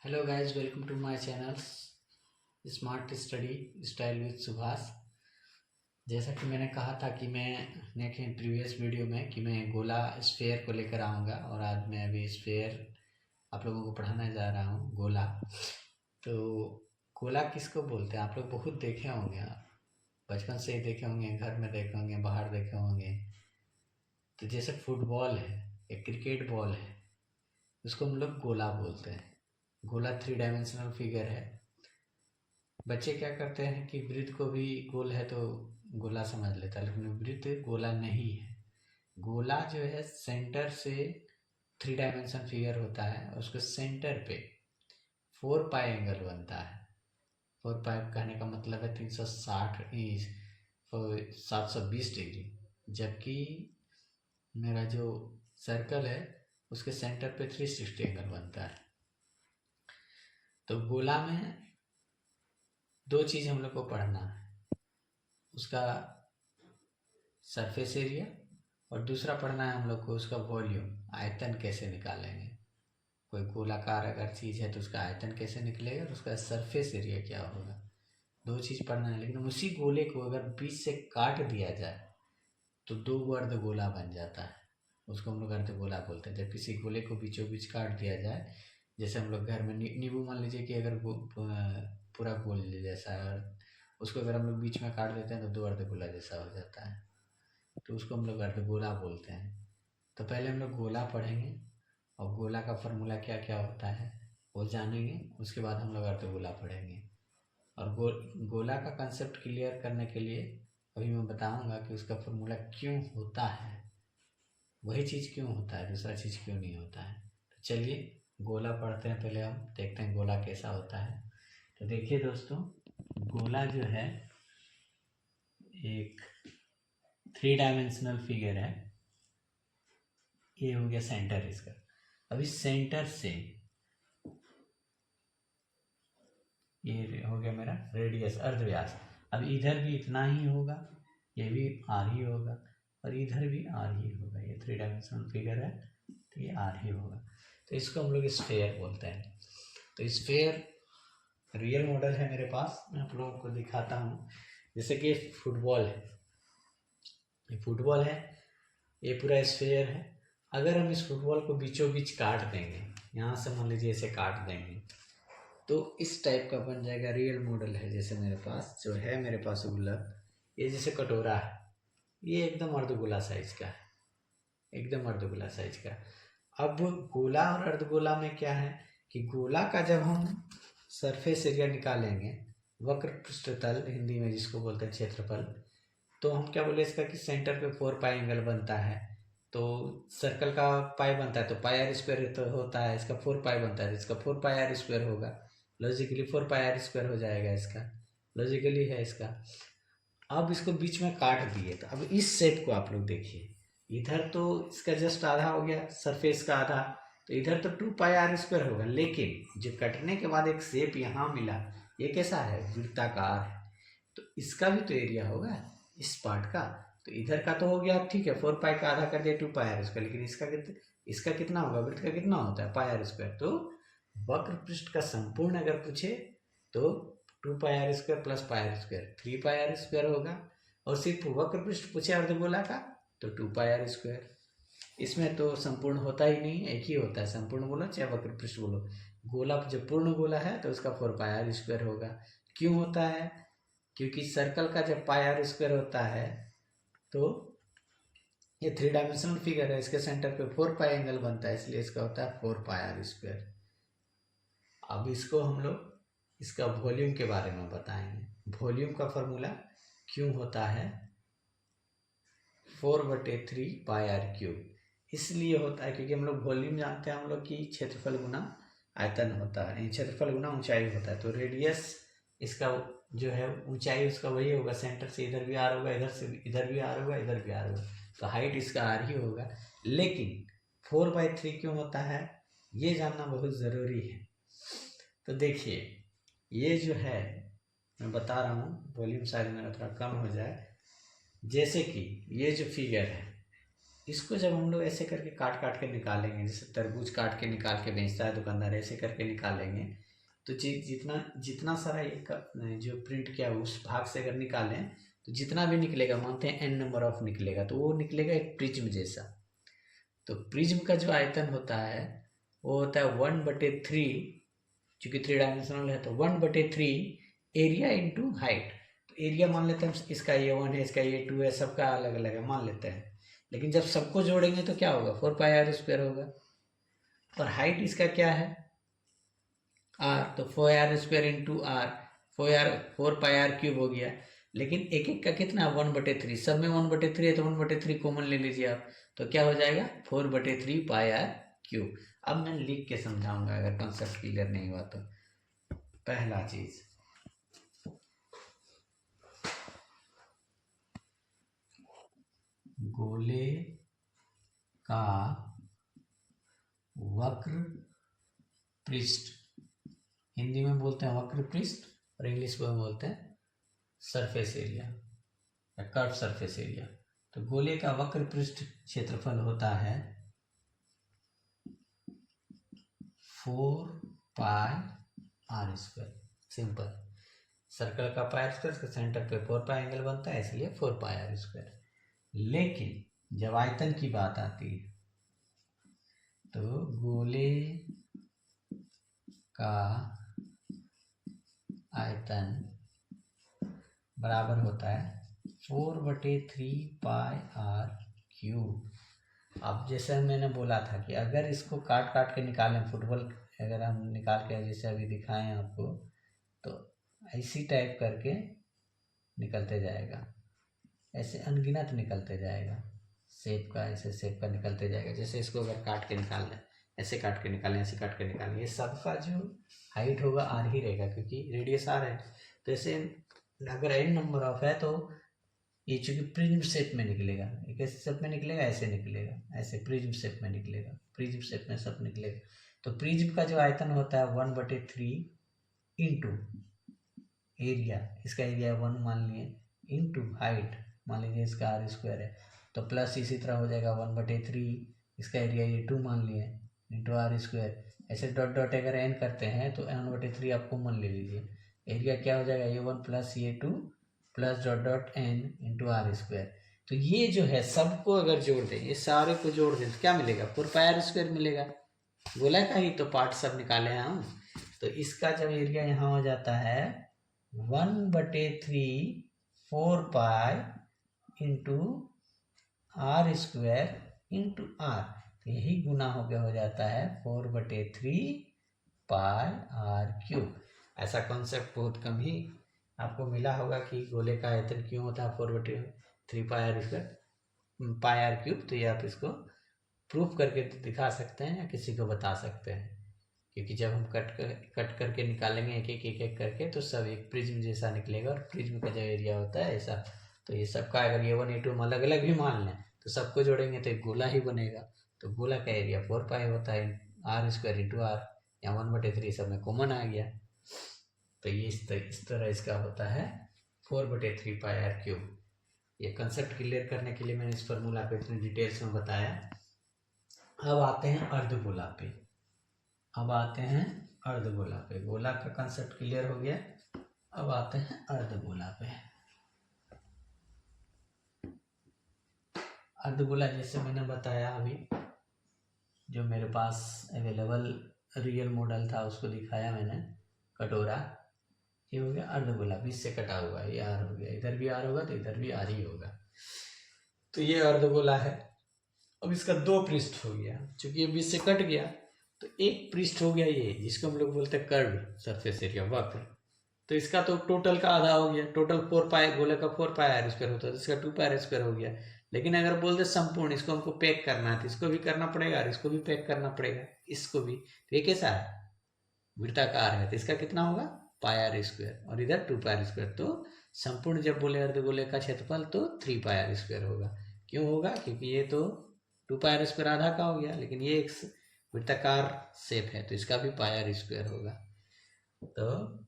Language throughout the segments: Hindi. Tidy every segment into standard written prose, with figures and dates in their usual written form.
Hello guys, welcome to my channel smart study style with Subhash. जैसा कि मैंने कहा था कि मैंने के प्रीवियस वीडियो में कि मैं गोला स्फेयर को लेकर आऊँगा, और आज मैं अभी स्फेयर आप लोगों को पढ़ाने जा रहा हूँ। गोला तो गोला किसको बोलते हैं? आप लोग बहुत देखे होंगे, आप बचपन से ही देखे होंगे, घर में देखे होंगे, बाहर देखे होंगे। तो जैसे फुटबॉल है या क्रिकेट बॉल है, उसको हम लोग गोला बोलते हैं। गोला 3 डायमेंशनल फिगर है। बच्चे क्या करते हैं कि वृत्त को भी गोल है तो गोला समझ लेता है, लेकिन वृत्त गोला नहीं है। गोला जो है सेंटर से 3 डायमेंशन फिगर होता है, और उसके सेंटर पे 4 पाई एंगल बनता है। 4 पाई कहने का मतलब है 720 डिग्री, जबकि मेरा जो सर्कल है उसके सेंटर पे 360 एंगल बनता है। तो गोला में दो चीज़ हम लोग को पढ़ना है, उसका सरफेस एरिया, और दूसरा पढ़ना है हम लोग को उसका वॉल्यूम, आयतन कैसे निकालेंगे। कोई गोलाकार अगर चीज़ है तो उसका आयतन कैसे निकलेगा और उसका सरफेस एरिया क्या होगा। दो चीज़ पढ़ना है, लेकिन उसी गोले को अगर बीच से काट दिया जाए तो दो अर्ध गोला बन जाता है। उसको हम लोग अर्ध गोला बोलते हैं। जब किसी गोले को बीचों बीच काट दिया जाए, जैसे हम लोग घर में नींबू मान लीजिए कि अगर पूरा गोल जैसा है, उसको अगर हम लोग बीच में काट देते हैं तो दो अर्ध गोला जैसा हो जाता है, तो उसको हम लोग अर्धगोला बोलते हैं। तो पहले हम लोग गोला पढ़ेंगे, और गोला का फॉर्मूला क्या क्या होता है वो जानेंगे। उसके बाद हम लोग अर्धगोला पढ़ेंगे। और गोला का कंसेप्ट क्लियर करने के लिए अभी मैं बताऊंगा कि उसका फॉर्मूला क्यों होता है, वही चीज़ क्यों होता है, दूसरा चीज़ क्यों नहीं होता है। तो चलिए गोला पढ़ते हैं। पहले हम देखते हैं गोला कैसा होता है। तो देखिए दोस्तों, गोला जो है एक 3 डायमेंशनल फिगर है। ये हो गया सेंटर इसका। अब इस सेंटर से ये हो गया मेरा रेडियस, अर्धव्यास। अब इधर भी इतना ही होगा, ये भी आर ही होगा, और इधर भी आर ही होगा। ये 3 डायमेंशनल फिगर है तो ये आर ही होगा। तो इसको हम लोग स्फेयर बोलते हैं। तो स्फेयर रियल मॉडल है मेरे पास, मैं आप लोगों को दिखाता हूँ। जैसे कि फुटबॉल है, ये फुटबॉल है, ये पूरा स्फेयर है। अगर हम इस फुटबॉल को बीचों बीच काट देंगे, यहाँ से मान लीजिए इसे काट देंगे, तो इस टाइप का बन जाएगा। रियल मॉडल है जैसे मेरे पास जो है, मेरे पास गुल्लक, ये जैसे कटोरा है, ये एकदम अर्धगोला साइज का है, एकदम अर्धगोला साइज का। अब गोला और अर्धगोला में क्या है कि गोला का जब हम सरफेस एरिया निकालेंगे, वक्र पृष्ठतल हिंदी में जिसको बोलते हैं क्षेत्रफल, तो हम क्या बोले इसका कि सेंटर पे 4 पाई एंगल बनता है। तो सर्कल का पाई बनता है तो पाई आर स्क्वायर तो होता है, इसका 4 पाई बनता है तो इसका 4 पाई आर स्क्वायर होगा। लॉजिकली 4 पाई आर स्क्वायर हो जाएगा इसका, लॉजिकली है इसका। अब इसको बीच में काट दिए, तो अब इस शेप को आप लोग देखिए, इधर तो इसका जस्ट आधा हो गया, सरफेस का आधा, तो इधर तो 2 पाई आर स्क्वायर होगा। लेकिन जो कटने के बाद एक शेप यहाँ मिला, ये कैसा है? वृत्ताकार है। तो इसका भी तो एरिया होगा इस पार्ट का। तो इधर का तो हो गया, ठीक है, 4 पाई का आधा कर दिया 2 पाई आर स्क्वायर, लेकिन इसका कितना होगा? वृत्त का कितना होता है? Pi R square. तो वक्र पृष्ठ का संपूर्ण अगर पूछे तो 2 pi R square plus pi R square 3 pi R square होगा। और सिर्फ वक्र पृष्ठ पूछे अर्धगोला का तो 2 पाई आर स्क्वायर। इसमें तो संपूर्ण होता ही नहीं, एक ही होता है, संपूर्ण बोलो चाहे वक्र पृष्ठ बोलो। गोला जब पूर्ण गोला है तो उसका 4 पाई आर स्क्वायर होगा। क्यों होता है? क्योंकि सर्कल का जब पाई आर स्क्वायर होता है तो ये 3 डायमेंशनल फिगर है, इसके सेंटर पे 4 पाई एंगल बनता है, इसलिए इसका होता है 4 पाई आर स्क्वायर। अब इसको हम लोग इसका वॉल्यूम के बारे में बताएंगे। वॉल्यूम का फॉर्मूला क्यों होता है 4/3 पाई आर क्यूब। इसलिए होता है क्योंकि हम लोग वॉल्यूम जानते हैं हम लोग की क्षेत्रफल गुना आयतन होता है, क्षेत्रफल गुना ऊंचाई होता है। तो रेडियस इसका जो है ऊंचाई उसका वही होगा, सेंटर से इधर भी आर होगा, इधर से इधर भी आर होगा, इधर भी आर होगा, तो हाइट इसका आर ही होगा। लेकिन 4/3 क्यों होता है ये जानना बहुत ज़रूरी है। तो देखिए ये जो है मैं बता रहा हूँ, वॉल्यूम शायद मेरा थोड़ा कम हो जाए। जैसे कि ये जो फिगर है इसको जब हम लोग ऐसे करके काट काट के निकालेंगे, जैसे तरबूज काट के निकाल के बेचता है दुकानदार, ऐसे करके निकालेंगे तो जितना जितना सारा ये जो प्रिंट किया उस भाग से अगर निकालें तो जितना भी निकलेगा, मानते हैं n नंबर ऑफ निकलेगा, तो वो निकलेगा एक प्रिज्म जैसा। तो प्रिज्म का जो आयतन होता है वो होता है 1/3, चूंकि 3 डायमेंशनल है तो 1/3 एरिया इंटू हाइट। तो एरिया मान लेते हैं इसका ये 1 है, इसका ये 2 है, सबका अलग अलग है मान लेते हैं। लेकिन जब सबको जोड़ेंगे तो क्या होगा, 4πr² होगा। और हाइट इसका क्या है, r, तो 4r² इंटू आर, 4πr³ हो गया। लेकिन एक एक का कितना, 1/3, सब में 1/3 है तो 1/3 कॉमन ले लीजिए आप, तो क्या हो जाएगा 4/3πr³। अब मैं लिख के समझाऊंगा अगर कॉन्सेप्ट क्लियर नहीं हुआ तो। पहला चीज, गोले का वक्र पृष्ठ, हिंदी में बोलते हैं वक्र पृष्ठ और इंग्लिश में बोलते हैं सरफेस एरिया या कर्व सरफेस एरिया। तो गोले का वक्र पृष्ठ क्षेत्रफल होता है 4πr²। सिंपल, सर्कल का πr² इसके सेंटर पे 4π एंगल बनता है, इसलिए 4πr²। लेकिन जब आयतन की बात आती है तो गोले का आयतन बराबर होता है 4/3πr³। अब जैसे मैंने बोला था कि अगर इसको काट काट के निकालें, फुटबॉल अगर हम निकाल के जैसे अभी दिखाएं आपको, तो ऐसी टाइप करके निकलते जाएगा, ऐसे अनगिनत निकलते जाएगा, शेप का ऐसे शेप का निकलते जाएगा। जैसे इसको अगर काट के निकाल लें, ऐसे काट के निकालें, ऐसे काट के निकालें, ये सबका जो हाइट होगा आर ही रहेगा क्योंकि रेडियस आर है। तो ऐसे अगर n नंबर ऑफ है तो ये चूंकि प्रिज्म शेप में निकलेगा, एक ऐसे शेप में निकलेगा, ऐसे निकलेगा, ऐसे प्रिज्म शेप में निकलेगा, प्रिज्म शेप में सब निकलेगा। तो प्रिज्म का जो आयतन होता है 1/3 इंटू एरिया, इसका एरिया 1 मान लिए, इंटू हाइट मान लीजिए इसका r² है, तो प्लस इसी तरह हो जाएगा 1/3, इसका एरिया ये 2 मान लिए, इंटू r²। ऐसे डॉट डॉट अगर n करते हैं तो 1/3 आप कॉमन ले लीजिए, एरिया क्या हो जाएगा ये 1 प्लस ये 2 plus dot dot n into r²। तो ये जो है सबको अगर जोड़ दें, ये सारे को जोड़ दें तो क्या मिलेगा, 4πr² मिलेगा। गोला का ही तो पार्ट सब निकाले हैं हम। तो इसका जब एरिया यहाँ हो जाता है 1/3 4π इंटू r² इंटू r, तो यही गुना हो गया, हो जाता है 4/3πr³। ऐसा कॉन्सेप्ट बहुत कम ही आपको मिला होगा कि गोले का आयतन क्यों होता है 4/3πr³। तो ये आप इसको प्रूफ करके दिखा सकते हैं या किसी को बता सकते हैं, क्योंकि जब हम कट करके निकालेंगे एक एक करके तो सब एक प्रिज्म जैसा निकलेगा। और प्रिज्म का जो एरिया होता है ऐसा, तो ये सबका अगर ये 1 A2 हम अलग अलग भी मान लें तो सबको जोड़ेंगे तो एक गोला ही बनेगा। तो गोला का एरिया 4π होता है r² इंटू आर, या 1/3 सब में कॉमन आ गया। तो ये इस तरह इसका होता है 4/3πr³। ये कंसेप्ट क्लियर करने के लिए मैंने इस फॉर्मूला को इतनी डिटेल्स में बताया। अब आते हैं अर्धगोला पे, गोला का कंसेप्ट क्लियर हो गया। अब आते हैं अर्धगोला पे। अर्धगोला जैसे मैंने बताया अभी, जो मेरे पास अवेलेबल रियल मॉडल था उसको दिखाया मैंने, कटोरा, ये हो गया अर्धगोला, बीच से कटा हुआ, ये आर हो गया, इधर भी आर होगा तो इधर भी आर ही होगा। तो ये अर्धगोला है। अब इसका 2 पृष्ठ हो गया, चूंकि ये बीच से कट गया तो एक पृष्ठ हो गया ये, जिसको हम लोग बोलते हैं कर्व सरफेस एरिया, वक्र। तो इसका तो टोटल का आधा हो गया, टोटल 4π, गोले का 4πr² होता है तो इसका 2πr² हो गया। लेकिन अगर बोलते संपूर्ण, इसको हमको पैक करना है तो इसको भी करना पड़ेगा और इसको भी पैक करना पड़ेगा, इसको भी। तो ये कैसा है, वृत्ताकार है, तो इसका कितना होगा πr² और इधर 2πr²। तो संपूर्ण जब बोले अर्धगोले का क्षेत्रफल तो 3πr² होगा। क्यों होगा, क्योंकि ये तो 2πr² आधा का हो गया, लेकिन ये एक वृत्ताकार शेप है तो इसका भी πr² होगा। तो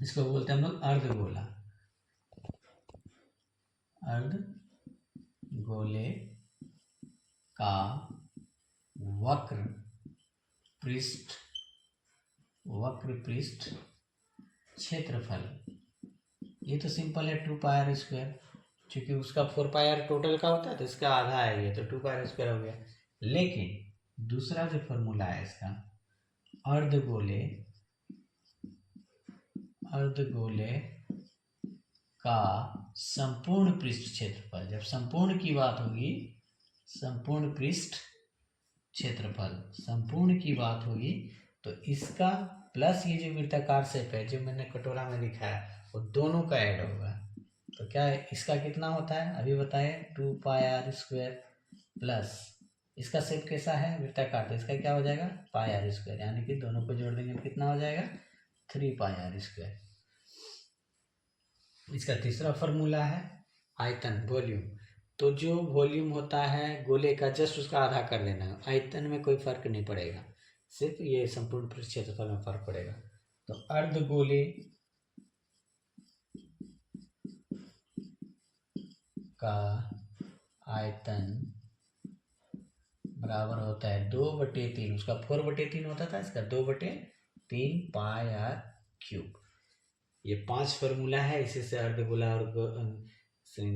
इसको बोलते हैं हम लोग अर्धगोला। अर्धगोले का वक्र पृष्ठ क्षेत्रफल, ये तो सिंपल है 2πr², क्योंकि उसका 4πr टोटल का होता है तो इसका आधा है, ये तो 2πr² हो गया। लेकिन दूसरा जो फॉर्मूला है इसका, अर्धगोले का संपूर्ण पृष्ठ क्षेत्रफल, जब संपूर्ण की बात होगी, संपूर्ण पृष्ठ क्षेत्रफल संपूर्ण की बात होगी, तो इसका प्लस ये जो वृत्ताकार शेप है जो मैंने कटोरा में लिखा है वो दोनों का ऐड होगा। तो क्या है, इसका कितना होता है अभी बताए, 2πr² प्लस इसका शेप कैसा है वृत्ताकार, तो इसका क्या हो जाएगा πr², यानी कि दोनों को जोड़ देंगे तो कितना हो जाएगा 3πr²। इसका तीसरा फॉर्मूला है आयतन, वॉल्यूम। तो जो वॉल्यूम होता है गोले का जस्ट उसका आधा कर देना है, आयतन में कोई फर्क नहीं पड़ेगा, सिर्फ ये संपूर्ण पृष्ठ क्षेत्रफल में फर्क पड़ेगा। तो अर्धगोले का आयतन बराबर होता है 2/3, उसका 4/3 होता था, इसका 2/3 πr³। ये 5 फॉर्मूला है, इसी से अर्धगोला और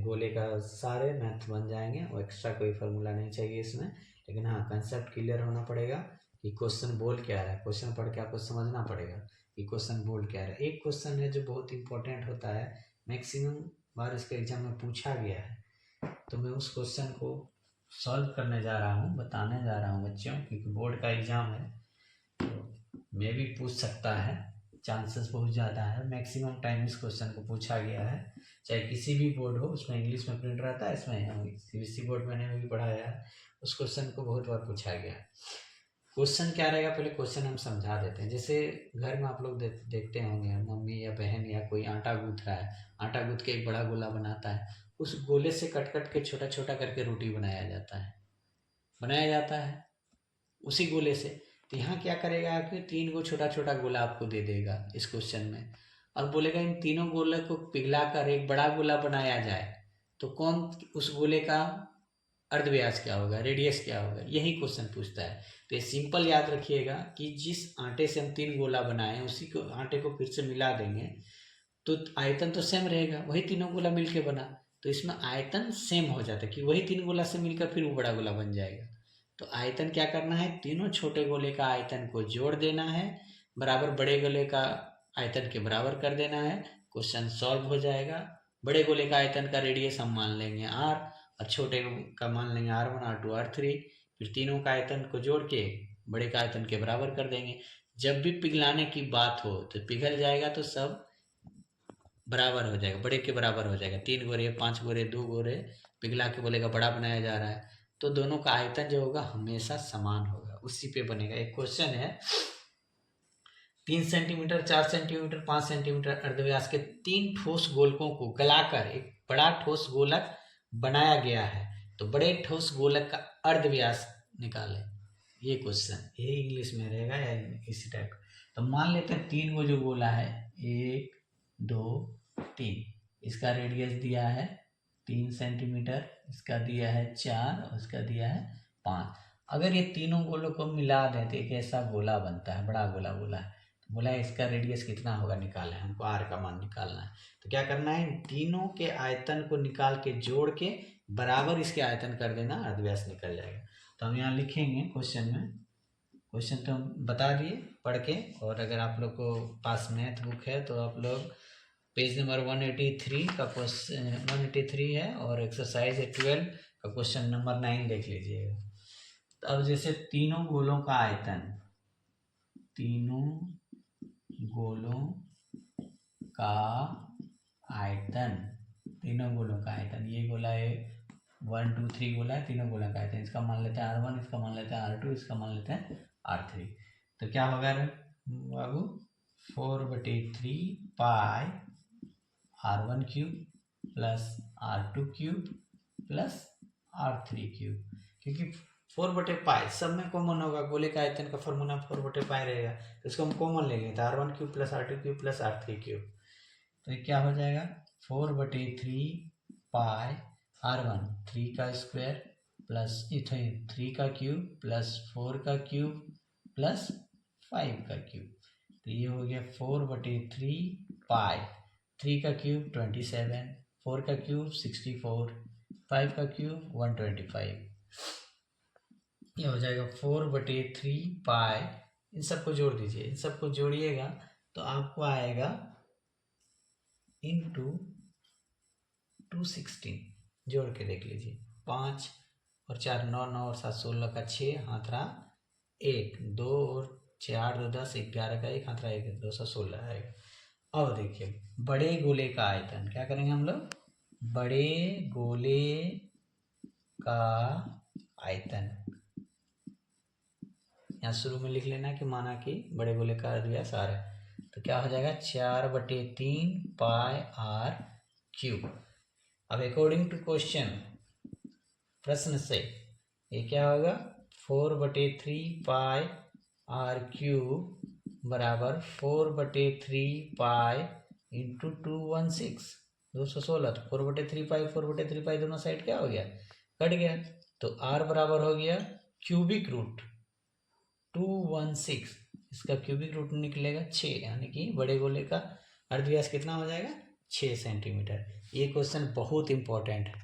गोले का सारे मैथ बन जाएंगे, और एक्स्ट्रा कोई फॉर्मूला नहीं चाहिए इसमें। लेकिन हाँ, कंसेप्ट क्लियर होना पड़ेगा कि क्वेश्चन बोल क्या रहा है, क्वेश्चन पढ़ के आपको समझना पड़ेगा कि क्वेश्चन बोल क्या रहा है। एक क्वेश्चन है जो बहुत इंपॉर्टेंट होता है, मैक्सिमम बार इसके एग्जाम में पूछा गया है, तो मैं उस क्वेश्चन को सॉल्व करने जा रहा हूँ, बताने जा रहा हूँ बच्चों, क्योंकि बोर्ड का एग्जाम है तो मे भी पूछ सकता है, चांसेस बहुत ज़्यादा है। मैक्सिमम टाइम इस क्वेश्चन को पूछा गया है, चाहे किसी भी बोर्ड हो, उसमें इंग्लिश में प्रिंट रहता है, इसमें CBSE बोर्ड मैंने भी पढ़ाया है, उस क्वेश्चन को बहुत बार पूछा गया है। क्वेश्चन क्या रहेगा, पहले क्वेश्चन हम समझा देते हैं। जैसे घर में आप लोग देखते होंगे, मम्मी या बहन या कोई आटा गूंथ रहा है, आटा गूंथ के एक बड़ा गोला बनाता है, उस गोले से कट कट के छोटा छोटा करके रोटी बनाया जाता है उसी गोले से। तो यहाँ क्या करेगा कि 3 गो छोटा छोटा गोला आपको दे देगा इस क्वेश्चन में, और बोलेगा इन तीनों गोले को पिघला कर एक बड़ा गोला बनाया जाए, तो कौन उस गोले का अर्धव्यास क्या होगा, रेडियस क्या होगा, यही क्वेश्चन पूछता है। तो ये सिंपल याद रखिएगा कि जिस आटे से हम 3 गोला बनाए हैं उसी को आटे को फिर से मिला देंगे तो आयतन तो सेम रहेगा, वही तीनों गोला मिलके बना, तो इसमें आयतन सेम हो जाता है कि वही 3 गोला से मिलकर फिर वो बड़ा गोला बन जाएगा। तो आयतन क्या करना है, तीनों छोटे गोले का आयतन को जोड़ देना है, बराबर बड़े गोले का आयतन के बराबर कर देना है, क्वेश्चन सॉल्व हो जाएगा। बड़े गोले का आयतन का रेडियस हम मान लेंगे r, और छोटे का मान लेंगे r1, r2, r3, फिर तीनों का आयतन को जोड़ के बड़े का आयतन के बराबर कर देंगे। जब भी पिघलाने की बात हो तो पिघल जाएगा तो सब बराबर हो जाएगा, बड़े के बराबर हो जाएगा। 3 गोरे, 5 गोरे, 2 गोरे पिघला के बोलेगा बड़ा बनाया जा रहा है, तो दोनों का आयतन जो होगा हमेशा समान होगा, उसी पे बनेगा। एक क्वेश्चन है 3 सेंटीमीटर, 4 सेंटीमीटर, 5 सेंटीमीटर अर्धव्यास के 3 ठोस गोलकों को गलाकर एक बड़ा ठोस गोलक बनाया गया है, तो बड़े ठोस गोलक का अर्धव्यास निकालें। ये क्वेश्चन ये इंग्लिश में रहेगा या इसी टाइप का। तो मान लेते हैं 3 गो जो गोला है, 1 2 3, इसका रेडियस दिया है 3 सेंटीमीटर, इसका दिया है 4 और इसका दिया है 5। अगर ये तीनों गोलों को मिला दें तो एक ऐसा गोला बनता है, बड़ा गोला बोला है, तो बोला है इसका रेडियस कितना होगा निकालना है, हमको r का मान निकालना है। तो क्या करना है, इन तीनों के आयतन को निकाल के जोड़ के बराबर इसके आयतन कर देना, अर्धव्यास निकल जाएगा। तो हम यहाँ लिखेंगे क्वेश्चन में, क्वेश्चन तो हम बता दिए पढ़ के, और अगर आप लोग को पास मैथ बुक है तो आप लोग पेज नंबर 183 का क्वेश्चन 183 है, और एक्सरसाइज 12 का क्वेश्चन नंबर 9 देख लीजिएगा। तो अब जैसे तीनों गोलों का आयतन, तीनों गोलों का आयतन, तीनों गोलों का आयतन, ये गोला है 1 2 3 गोला है, तीनों गोलों का आयतन, इसका मान लेते हैं r1, इसका मान लेते हैं r2, इसका मान लेते हैं r3। तो क्या होगा बाबू, 4/3 पाई r1 cube plus r2 cube plus r3 cube, क्योंकि 4/पाई सब में कॉमन होगा, गोले का आयतन का फॉर्मूला 4/पाई रहेगा, तो इसको हम कॉमन लेंगे तो r1 cube plus r2 cube plus r3 cube. तो ये क्या हो जाएगा 4/3 पाई r1 3 का स्क्वायर प्लस इथेन 3 का क्यूब प्लस 4 का क्यूब प्लस 5 का क्यूब, तो ये हो गया 4/3 पाई। 3 का क्यूब 27, 4 का क्यूब 64, 5 का क्यूब 125। ये हो जाएगा 4/3 पाई। इन सबको जोड़ दीजिए, इन सबको जोड़िएगा तो आपको आएगा इंटू 216। जोड़ के देख लीजिए, 5 और 4 9, 9 और 7 16 का 6, हाथ रहा 1, 2 और 4 2 10, 11 का 1, हाथ रहा 1, 216 आएगा। अब देखिए बड़े गोले का आयतन क्या करेंगे हम लोग, बड़े गोले का आयतन यहाँ शुरू में लिख लेना कि माना कि बड़े गोले का अर्धव्यास r है, तो क्या हो जाएगा 4/3 पाई r क्यूब। अब अकॉर्डिंग टू क्वेश्चन, प्रश्न से ये क्या होगा 4/3 पाई r क्यूब बराबर 4/3 पाई इंटू 216 216, तो 4/3 पाई 4/3 पाई दोनों साइड क्या हो गया, कट गया, तो r बराबर हो गया क्यूबिक रूट 216, इसका क्यूबिक रूट निकलेगा 6, यानी कि बड़े गोले का अर्धव्यास कितना हो जाएगा 6 सेंटीमीटर। ये क्वेश्चन बहुत इंपॉर्टेंट है,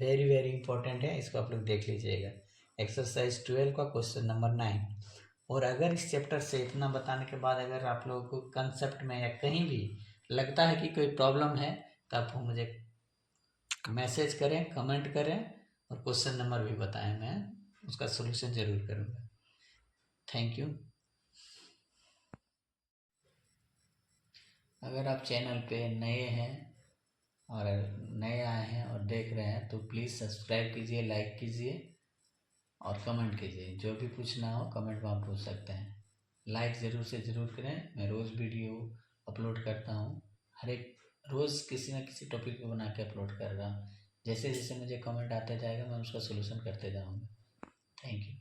वेरी वेरी इंपॉर्टेंट है, इसको आप लोग देख लीजिएगा। एक्सरसाइज 12 का क्वेश्चन नंबर 9। और अगर इस चैप्टर से इतना बताने के बाद अगर आप लोगों को कंसेप्ट में या कहीं भी लगता है कि कोई प्रॉब्लम है तो आप मुझे मैसेज करें, कमेंट करें और क्वेश्चन नंबर भी बताएं, मैं उसका सोल्यूशन जरूर करूँगा। Thank you. अगर आप चैनल पे नए हैं और नए आए हैं और देख रहे हैं तो प्लीज़ सब्सक्राइब कीजिए, लाइक कीजिए और कमेंट कीजिए। जो भी पूछना हो कमेंट में आप पूछ सकते हैं। लाइक ज़रूर से ज़रूर करें। मैं रोज़ वीडियो अपलोड करता हूँ, हर एक रोज़ किसी न किसी टॉपिक पे बना के अपलोड कर रहा हूँ। जैसे जैसे मुझे कमेंट आते जाएगा मैं उसका सोल्यूशन करते जाऊँगा। Thank you.